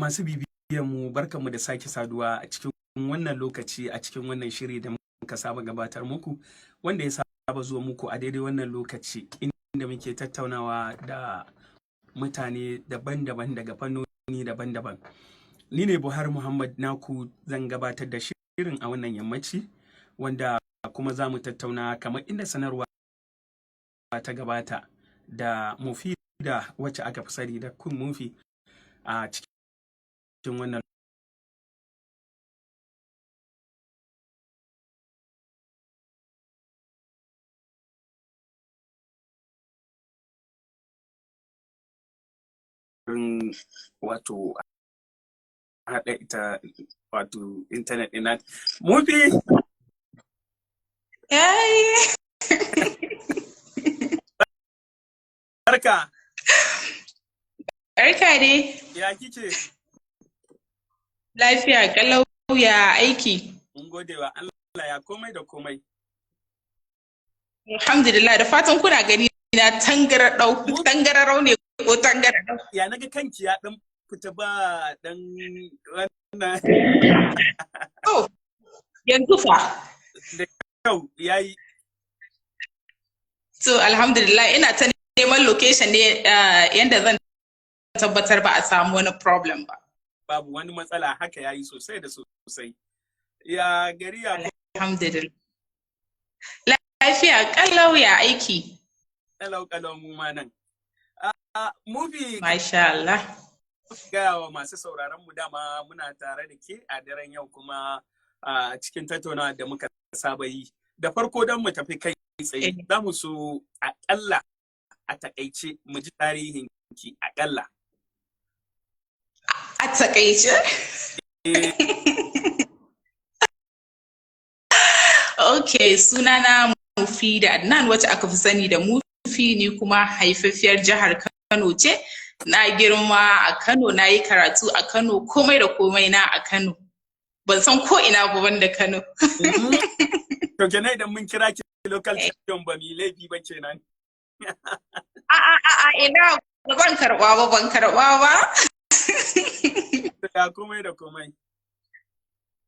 Masu bibiyan mu barkanmu da sake saduwa a cikin wannan lokaci a cikin wannan shiri da muka saba gabatar muku wanda ya saba zuwa muku a daidai wannan lokaci inda muke tattaunawa da mutane daban-daban daga fannoni daban-daban. Ni ne Buhari Muhammad naku zan gabatar da shirin a wannan yammaci wanda kuma za mu tattauna kamar inda sanarwa ta gabata da Moofy da wacce aka fi sani da kun Moofy a cikin wannan wato haɗa ita wato internet ɗin Moofy. Hey. Barka. Barka dai. Ya kike? Lafiya kalau ya aiki. Mun gode wa Allah ya komai da komai. Alhamdulillah da fatan kuna gani na tangararau ne ko tangararau. Ya naga kanki ya dan fita ba dan wannan. Oh, yanzu fa. Da kyau yayi. So alhamdulillah ina ta neman location ne yanda zan tabbatar ba a samu wani problem ba. Babu wani matsala haka yayi sosai da sosai. Ya gari ya alhamdulillah. Lafiya kalau ya aiki. Kalau mu ma nan. Moofy. Masha Allah. Gaya wa masu sauraron mu dama muna tare da ke a daren yau kuma a cikin tattaunawa da muka saba yi. Da farko don mu tafi kai tsaye za mu so aƙalla a takaice mu ji tarihin ki aƙalla. A takaice? Okay, sunana Moofy da Adnan wacce aka fi sani da Moofy, ni kuma haifaffiyar jihar Kano ce. Na girma a Kano, na yi karatu a Kano, komai da komai na a Kano. Ban san ko ina ba banda Kano. To kenan idan mun kira ki local champion ba mi laifi ba kenan. Ina ban karɓa ba. Ya komai da komai.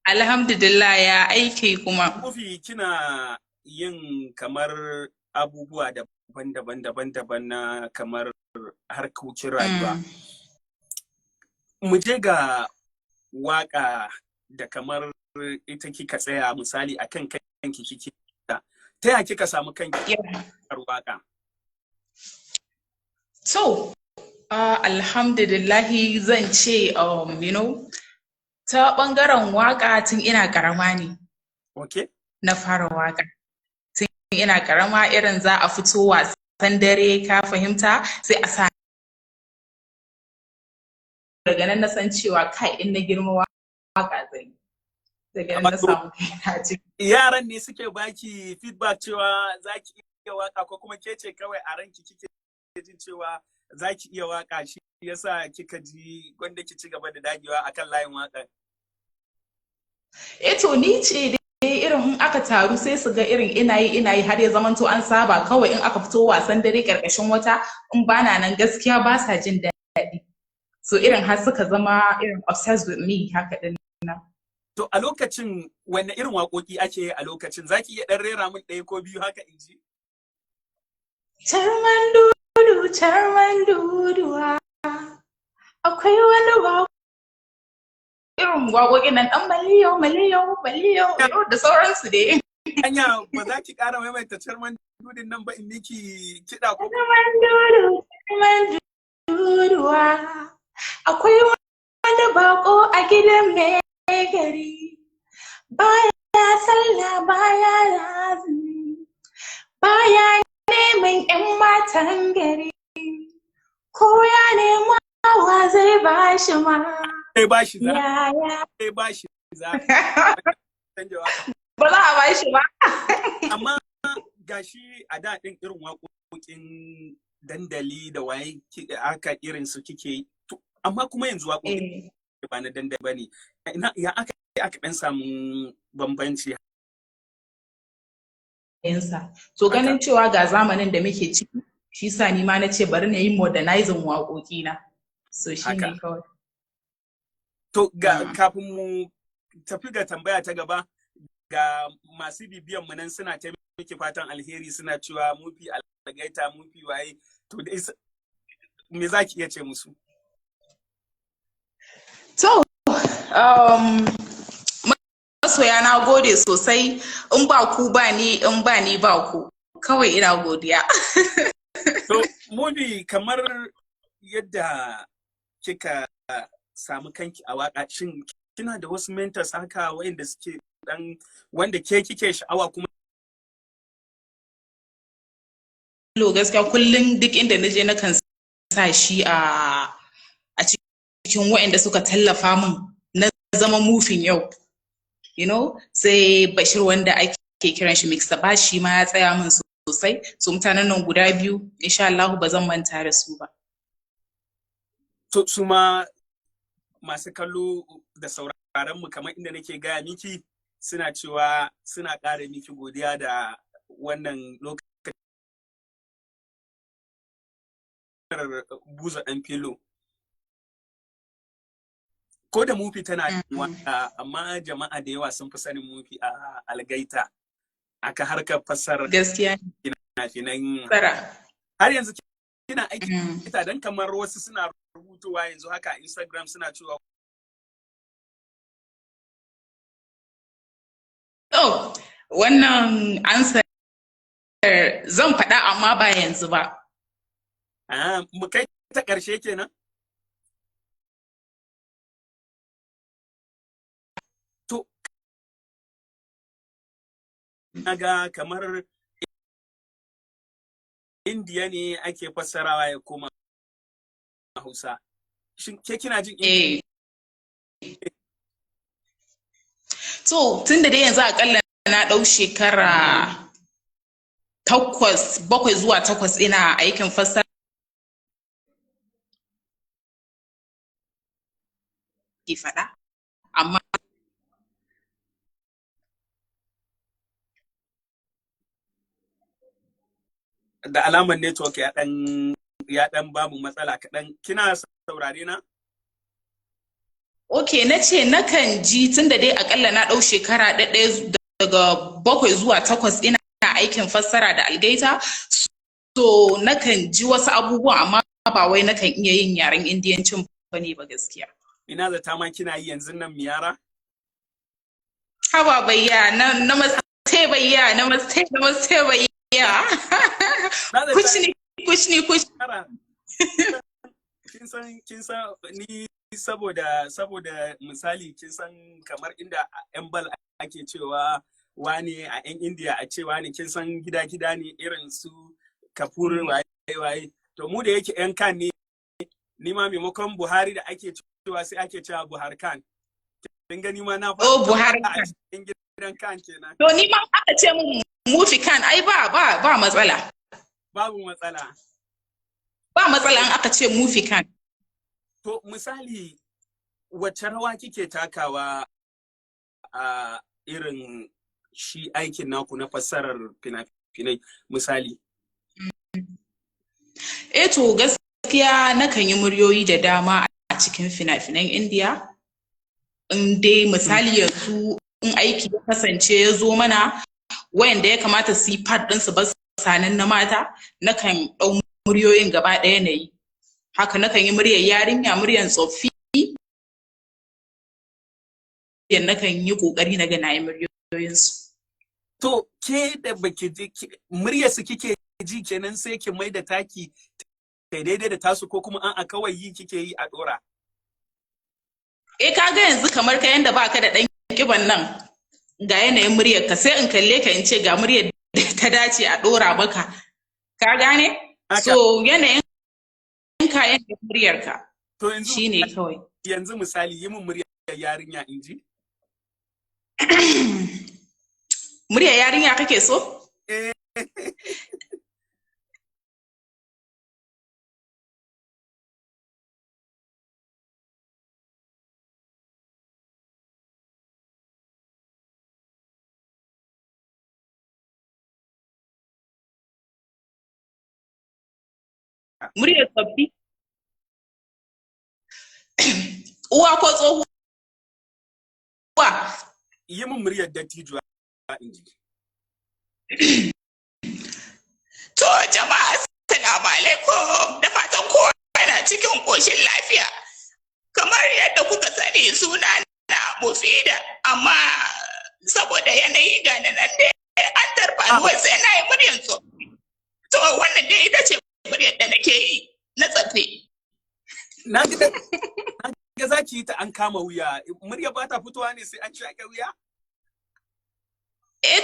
Alhamdulillah ya aiki kuma. Moofy kina yin kamar abubuwa daban-daban na kamar harkokin rayuwa. Mu je ga waka da kamar ita kika tsaya misali akan kanki kike ta ya kika samu kanki waka? So, alhamdulillahi zan ce ta ɓangaren waka tun ina karama ne. Okay. Na fara waka. Tun ina karama irin za a fito wasan dare ka fahimta sai a sa. Daga nan na san cewa kai in na girma waka zai. Daga nan na samu kaina ciki. Yaran ne suke baki feedback cewa za ki iya waka ko kuma ke ce kawai a ranki kike jin cewa za ki iya waka shi yasa kika ji gwanda ki ci gaba da dagewa akan layin waka? To ni ce dai irin aka taru sai su ga irin ina yi har ya zamanto an saba kawai in aka fito wasan dare karkashin wata in bana nan gaskiya ba sa jin daɗi. So irin har suka zama irin obsessed with me haka din nan. To a lokacin wanne irin waƙoƙi ake yi a lokacin zaki iya ɗan rera min ɗaya ko biyu haka in ji? Charman duduwa akwai wani waƙo irin waƙoƙin nan ɗan maliyo da sauransu dai. Anya ba za ki ƙara maimaita charman dudin nan ba in miki kiɗa ko? Charman duduwa akwai wani baƙo a gidan mai gari baya sallah baya lazimi baya neman 'yan matan gari ko ya nema wa zai bashi ma zai bashi za zai bashi za ba za a bashi ba. Amma gashi a daɗin irin waƙoƙin dandali da waye aka irin su kike amma kuma yanzu waƙoƙi ba na dandali ba ne ya aka ɗan samu bambanci. So ganin cewa ga zamanin da muke ciki shi sa ni ma na ce bari na yi modernizing waƙoƙi na. So shi ne kawai. To kafin mu tafi ga tambaya ta gaba, ga masu bibiyan mu nan suna ta miki fatan alheri, suna cewa Moofy algaita, Moofy waye, to dai me za ki iya ce musu? To, masoya na gode sosai, in ba ku ba ni, in ba ni ba ku, kawai ina godiya. To, Moofy, kamar yadda kika samu kanki a waka, shin kina da wasu mentors haka wanda suke dan wanda ke kike sha'awa kuma? Gaskiya kullum duk inda naje na kan sa shi a cikin waɗanda suka tallafa min na zama Moofy yau. You know, sai Bashir wanda ake kiran shi Mr. Bash, shi ma ya tsaya min sosai. So mutanen nan guda biyu, insha Allah ba zan manta da su ba. To su ma masu kallo da sauraron mu kamar inda nake gaya miki, suna cewa suna ƙara miki godiya da wannan lokacin buza ɗan filo. Ko da Moofy tana waka, amma jama'a da yawa sun fi sanin Moofy a algaita, aka harkar fassara gaskiya fina-finan. tsara. Har yanzu kina aiki ita, dan kamar wasu suna rubutuwa yanzu haka a Instagram suna cewa wannan answer zan faɗa amma ba yanzu ba. Mu kai ta ƙarshe kenan. To, naga kamar Indiya ne ake fassarawa ya koma Hausa. Shin ke kina jin Indiya? To, tun da dai yanzu akalla na ɗau shekara 7 zuwa 8 ina aikin fassara. Ke faɗa, amma da alamar network ya dan bamu matsala kaɗan. Kina saurare na? Ok, na ce nakan ji tun da dai akalla na ɗau shekara ɗaya daga 7 zuwa 8 ina aikin fassara da algaita, so nakan ji wasu abubuwa amma ba wai nakan iya yin yaren indiyancin ba ne ba gaskiya. Ina zata ma kina yi yanzu nan miyara? Haba bayya, namaste bayya, namaste bayya. Kushni. Kin san ni saboda misali, kin san kamar inda yan bal ake cewa wane a yan Indiya a cewa ne, kin san gida ne irin su kafur waye. To mu da yake yan kan ne, ni ma maimakon Buhari da ake cewa sai ake cewa Buhar Khan. Kin gani ma na fara Buhar Khan. Gidan kan kenan. To ni ma aka ce mun Moofy Khan, ai ba matsala. Babu matsala. Ba matsala an aka ce Moofy Khan. To misali, wacce rawa kike takawa a irin shi aikin naku na fassarar fina-finai misali? To gaskiya nakan yi muryoyi da dama a cikin fina-finan Indiya. In dai misali yanzu in aiki ya kasance ya zo mana wayanda ya kamata su yi part ɗinsu ba sanin na mata, nakan ɗau muryoyin gaba ɗaya na yi. Haka nakan yi muryar yarinya, muryar tsoffi, nakan yi ƙoƙari na ga na yi muryoyinsu. To, ke da baki ji muryarsu kike ji kenan sai ki mai da taki daidai da tasu, ko kuma a'a kawai yi kike yi a ɗora? Kaga yanzu kamar ka yanda baka da ɗan kiban nan, ga yanayin muryar ka, sai in kalle ka in ce ga muryar da ta dace a ɗora maka. Ka gane? So yanayin kayan da muryar ka. To yanzu shine kawai. Yanzu misali yi min muryar yarinya in ji. Muryar yarinya kake so? Muryar tsoffi? Uwa ko tsohuwa? yi min muryar dattijuwa in ji. To jama'a assalamu alaikum da fatan kowa yana cikin koshin lafiya. Kamar yadda kuka sani suna na Mufida, amma saboda yanayi ga nan dai an tarfa sai na yi muryar tsoffi. To wannan dai ita ce muryar da nake yi na tsoffi. Na ga za ki yi ta an kama wuya, murya ba ta fitowa ne sai an shaƙe wuya?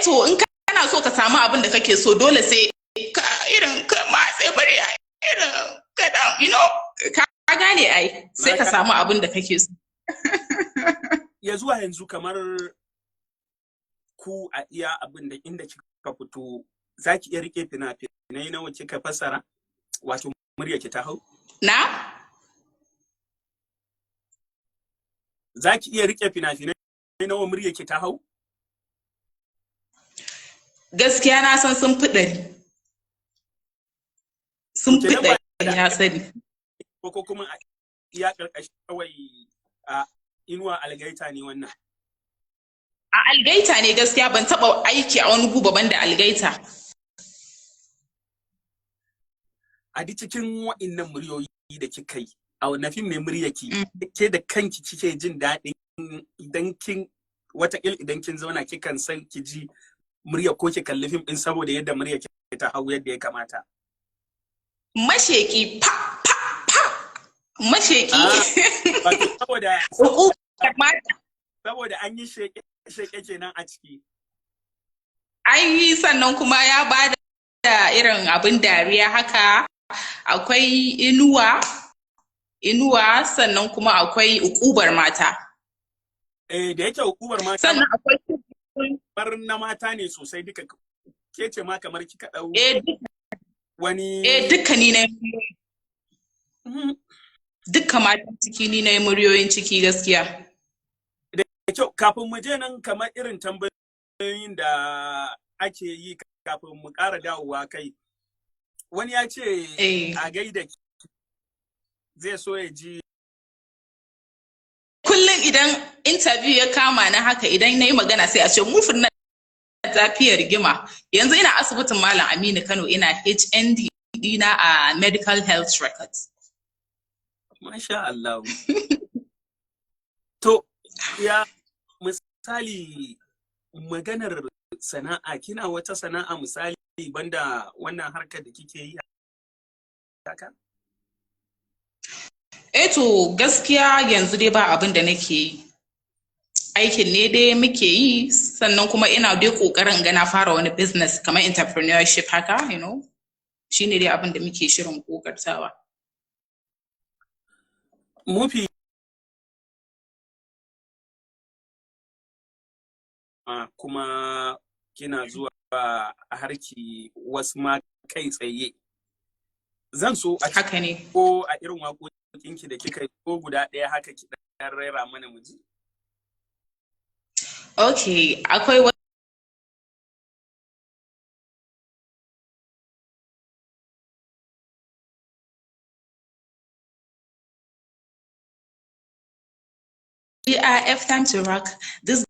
To in kana so ka samu abin da kake so dole sai ka irin ka matse murya irin ka gane ai sai ka samu abin da kake so. Ya zuwa yanzu kamar ku a iya abin da inda kika fito za ki iya rike fina-finai nawa kika fassara wato murya ki ta hau? Na? Za ki iya rike fina-finai nawa murya ki ta hau? Gaskiya na san sun fi 100. Sun fi 100 ya sani. Ko kuma a iya ƙarƙashin kawai a inuwa algaita ne wannan? A algaita ne gaskiya ban taɓa aiki a wani guba ban da algaita. A duk cikin waɗannan muryoyi da kika yi, a wannan fim ne muryarki, ke da kanki kike jin daɗin idan kin idan kin zauna kikan san ki ji murya ko ki kalli fim din saboda yadda murya ki ta hau yadda ya kamata. Masheki pa pa pa masheki. Saboda an yi sheke kenan a ciki. Ai sannan kuma ya bada irin abin dariya haka, akwai inuwa sannan kuma akwai ukubar mata. Da yake ukubar mata sannan akwai bar na mata ne sosai duka, ke ce ma kamar kika dau wani duka ni na duka matan ciki ni na muryoyin ciki gaskiya. Da kyau, kafin mu je nan kamar irin tambayoyin da ake yi kafin mu ƙara dawowa kai, wani ya ce a gaida zai so ya ji. Kullum idan interview ya kama na haka idan na yi magana sai a ce mufin na zafiyar rigima. Yanzu ina asibitin Malam Aminu Kano ina HND dina a Medical Health Records. Masha Allah. To, ya misali maganar sana'a, kina wata sana'a misali banda wannan harkar da kike yi haka? To gaskiya yanzu dai ba abin da nake yi. Aikin ne dai muke yi, sannan kuma ina dai kokarin ga na fara wani business kamar entrepreneurship haka, shine dai abin da muke shirin kokartawa. Moofy kuma kina zuwa a harki wasu ma kai tsaye. Zan so a haka ne ko a irin waƙoƙinki da kika yi ko guda ɗaya haka ki ɗan raira mana mu ji. Okay, akwai F time to rock. This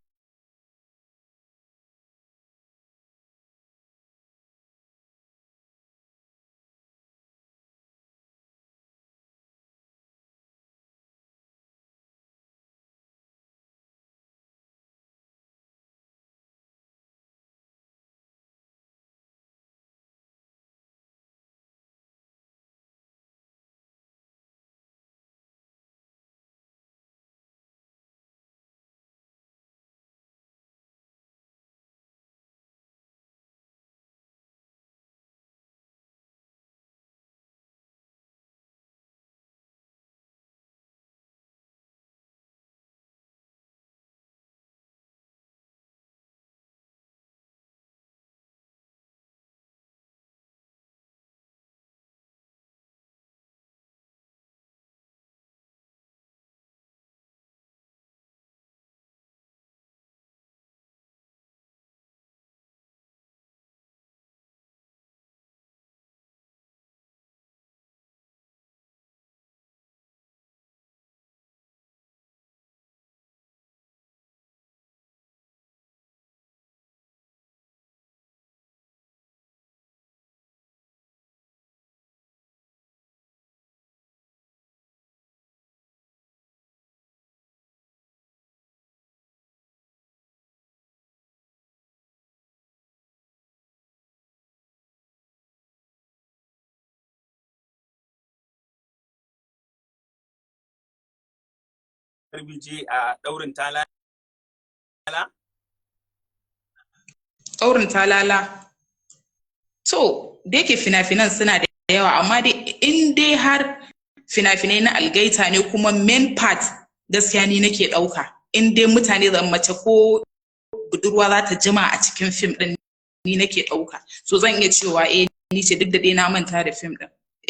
Bije a ɗaurin talala? Ɗaurin talala. To, da yake fina-finan suna da yawa, amma dai in dai har fina-finai na algaita ne kuma main part gaskiya ni nake ɗauka. In dai mutane zan mace ko budurwa za ta jima a cikin fim ɗin ni nake ɗauka. So zan iya cewa ni ce duk da dai na manta da fim ɗin.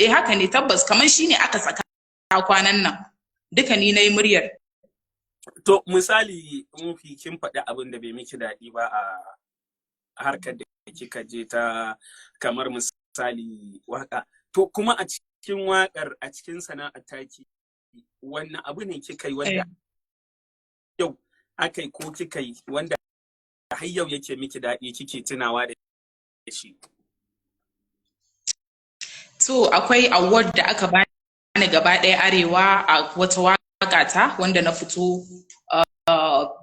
Haka ne tabbas kamar shi ne aka saka kwanan nan. Duka ni na yi muryar. To misali Moofy kin faɗi abin da bai miki daɗi ba a harkar da kika je ta kamar misali waka. To kuma a cikin wakar a cikin sana'ar taki wannan abu ne kika yi wanda yau aka yi ko kika yi wanda har yau yake miki daɗi kike tunawa da shi? To akwai award da aka bani gaba ɗaya arewa a wata waka ta wanda na fito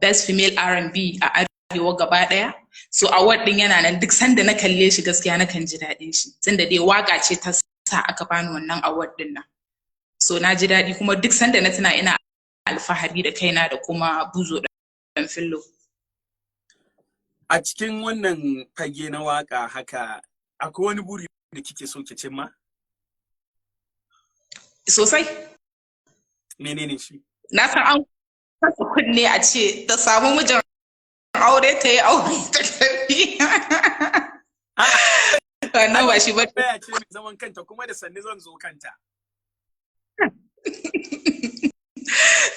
best female R&B a arewa gaba ɗaya. So award din yana nan duk sanda na kalle shi gaskiya na kan ji daɗin shi. Tunda dai waka ce ta sa aka bani wannan award din nan. So na ji daɗi kuma duk sanda na tuna ina alfahari da kaina da kuma buzo dan fillo. A cikin wannan fage na waka haka akwai wani buri da kike so ki cimma? Sosai. Menene shi? Na san an kasa kunne a ce ta samu mijin aure ta yi aure ta tafi. Wannan ba shi ba. Baya ce mai zaman kanta kuma da sanni zan zo kanta.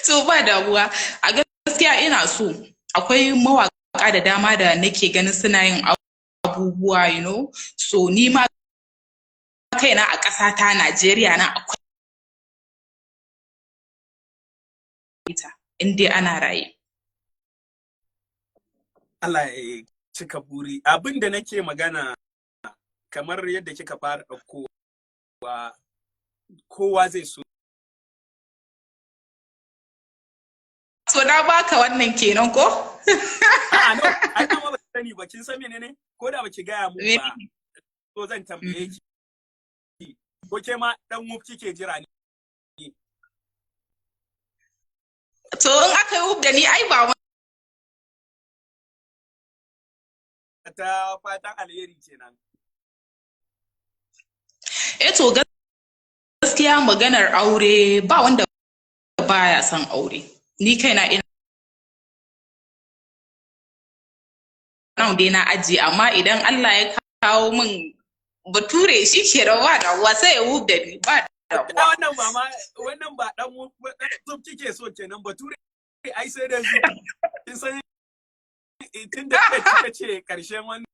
To ba damuwa. A gaskiya ina so. Akwai mawaka da dama da nake ganin suna yin abubuwa, So ni ma kaina a ƙasa ta Najeriya na akwai ita in dai ana raye. Allah ya cika buri. Abin da nake magana kamar yadda kika fara ɗaukowa kowa zai so. So na baka wannan kenan ko? A'a no, ai kuma ba sani ba kin san menene? Ko da baki gaya mu ba. So zan tambaye ki. Ko ke ma dan wuf kike jira ne? To in aka yi wuf da ni ai ba ta fatan alheri kenan. To gaskiya maganar aure ba wanda baya son aure. Ni kaina ina dai na ajiye amma idan Allah ya kawo min bature shi ke rawa da wasa ya wuf da ni ba da wannan ba dan wuf kike so kenan bature ai sai da su kin san tun da kika ce karshen wannan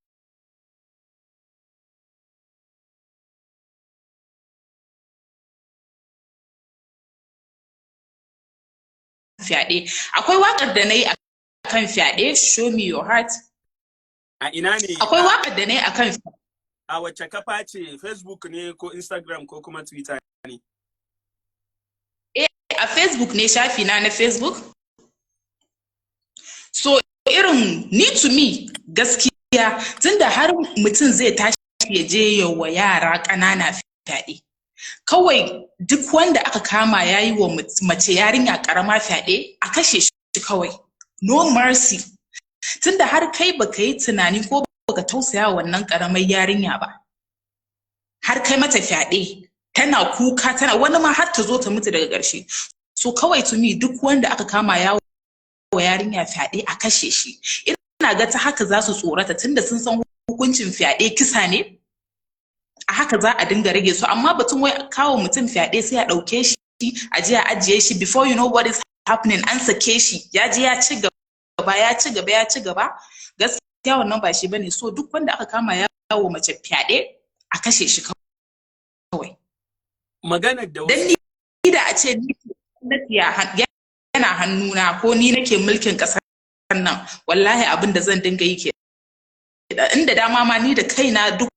fyaɗe. Akwai waƙar da na yi akan fyaɗe, show me your heart. A ina ne? Akwai waƙar da na yi akan fyaɗe. A wacce kafa ce, Facebook ne ko Instagram ko kuma Twitter ne? A Facebook ne, shafi na Facebook. So irin ni to me gaskiya tunda har mutum zai tashi ya je yawa yara ƙanana fyaɗe. Kawai duk wanda aka kama ya yi wa mace yarinya ƙarama fyaɗe a kashe shi kawai. No mercy. Tunda har kai baka yi tunani ko baka tausaya wannan ƙaramar yarinya ba. Har kai mata fyaɗe, tana kuka, tana wani ma har ta zo ta mutu daga ƙarshe. So kawai to me duk wanda aka kama ya wa yarinya fyaɗe a kashe shi. Ina ga ta haka za su tsorata tunda sun san hukuncin fyaɗe kisa ne. A haka za a dinga rage su amma batun wai kawo mutum fyaɗe sai a ɗauke shi a je a ajiye shi before you know what is happening an sake shi ya je ya ci gaba gaskiya wannan ba shi bane. So duk wanda aka kama ya kawo mace fyaɗe a kashe shi kawai. Maganar da dan ni da a ce yana hannuna ko ni nake mulkin ƙasar nan wallahi abin da zan dinga yi ke inda dama ma ni da kaina duk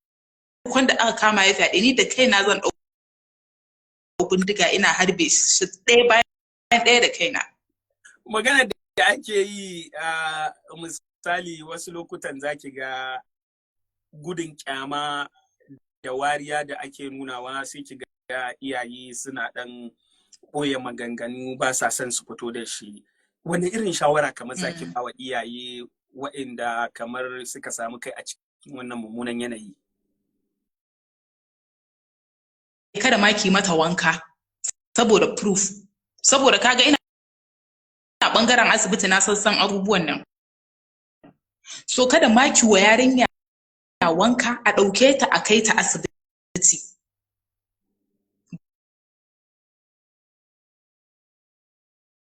wanda aka kama ya fyaɗe ni da kaina zan ɗau bindiga ina harbe shi ɗaya bayan ɗaya da kaina. Magana da ake yi misali wasu lokutan zaki ga gudun kyama da wariya da ake nunawa sai ki ga iyaye suna ɗan ɓoye maganganu ba sa son su fito da shi. Wani irin shawara kamar zaki ba wa iyaye waɗanda kamar suka samu kai a cikin wannan mummunan yanayi? Kada ma ki mata wanka saboda proof, saboda kaga ina bangaren asibiti na san abubuwan nan. So kada ma ki wa yarinya wanka a ɗauke ta a kai ta asibiti.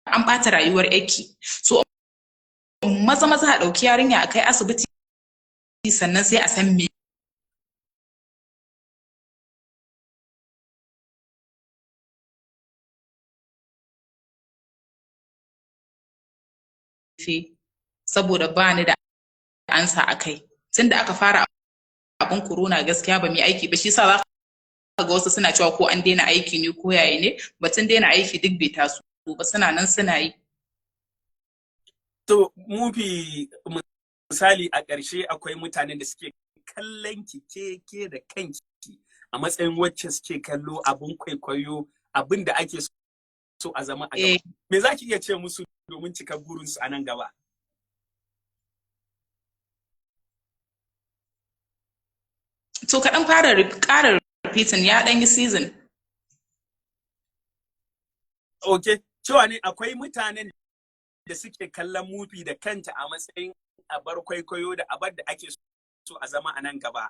An ɓata rayuwar yaki. So maza a ɗauki yarinya a kai asibiti sannan sai a san me. Saboda ba ni da ansa a kai. Tunda aka fara abin corona gaskiya ba mu yi aiki ba, shi yasa za ka ga wasu suna cewa ko an daina aiki ne ko yaya ne, batun daina aiki duk bai taso ba, suna nan suna yi. To Moofy, misali a ƙarshe akwai mutanen da suke kallon ki ke da kanki a matsayin wacce suke kallo abin kwaikwayo, abin da ake so a zama a gaba. Me za ki iya ce musu domin cika burinsu a nan gaba? To kaɗan ƙara repeating, ya ɗan yi season. Okay, cewa ne akwai mutanen da suke kallon Moofy da kanta a matsayin abar kwaikwayo da abar da ake so a zama a nan gaba.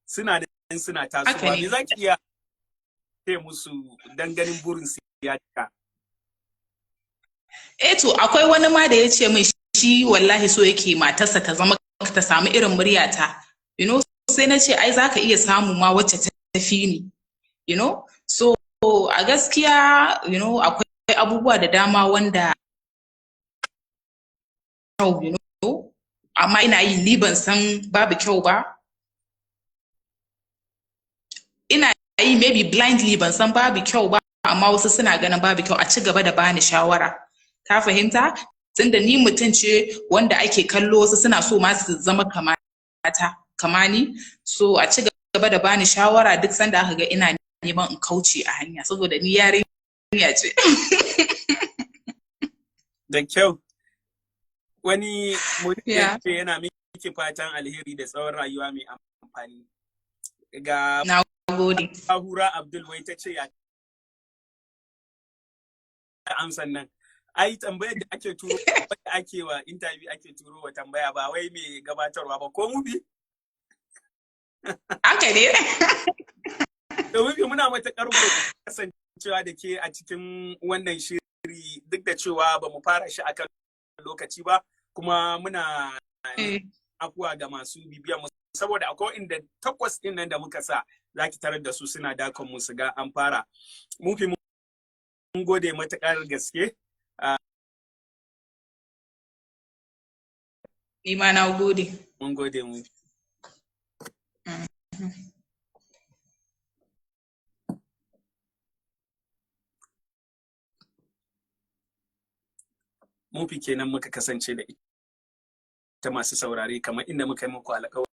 Suna da suna tasowa. Me za ki iya ce musu dan ganin burinsu ya cika? To akwai wani ma da ya ce min shi wallahi so yake matarsa ta zama ta samu irin muryata, you know, sai na ce ai zaka iya samu ma wacce ta tafi ni, you know, so a gaskiya, you know, akwai abubuwa da dama wanda you know, amma ina yi ni ban san babu kyau ba, ina yi maybe blindly ban san babu kyau ba, amma wasu suna ganin babu kyau, a ci gaba da bani shawara. Ka fahimta? Tunda ni mutum ce wanda ake kallo, wasu suna so ma su zama kamani, so a ci gaba da bani shawara duk sanda aka ga ina neman in kauce a hanya, saboda ni yarinya ce. Da kyau. Wani mutum yana miki fatan alheri da tsawon rayuwa mai amfani. Ga Nagode. Hura Abdul wai ta ce ya amsan nan. Ai tambayar da ake turo da ake wa interview ake turo wa tambaya, ba wai mai gabatarwa ba, ko Moofy? Haka ne. Da Moofy muna matuƙar kasancewa da ke a cikin wannan shiri, duk da cewa ba mu fara shi akan lokaci ba, kuma muna afuwa ga masu bibiyan mu saboda akwai inda 8 din nan da muka sa zaki tarar da su suna dakon mu su ga an fara. Moofy mun gode matuƙar gaske. Ni ma na gode. Mun gode mu. Moofy kenan muka kasance da ita masu saurare, kamar inda muka yi muku alƙawari.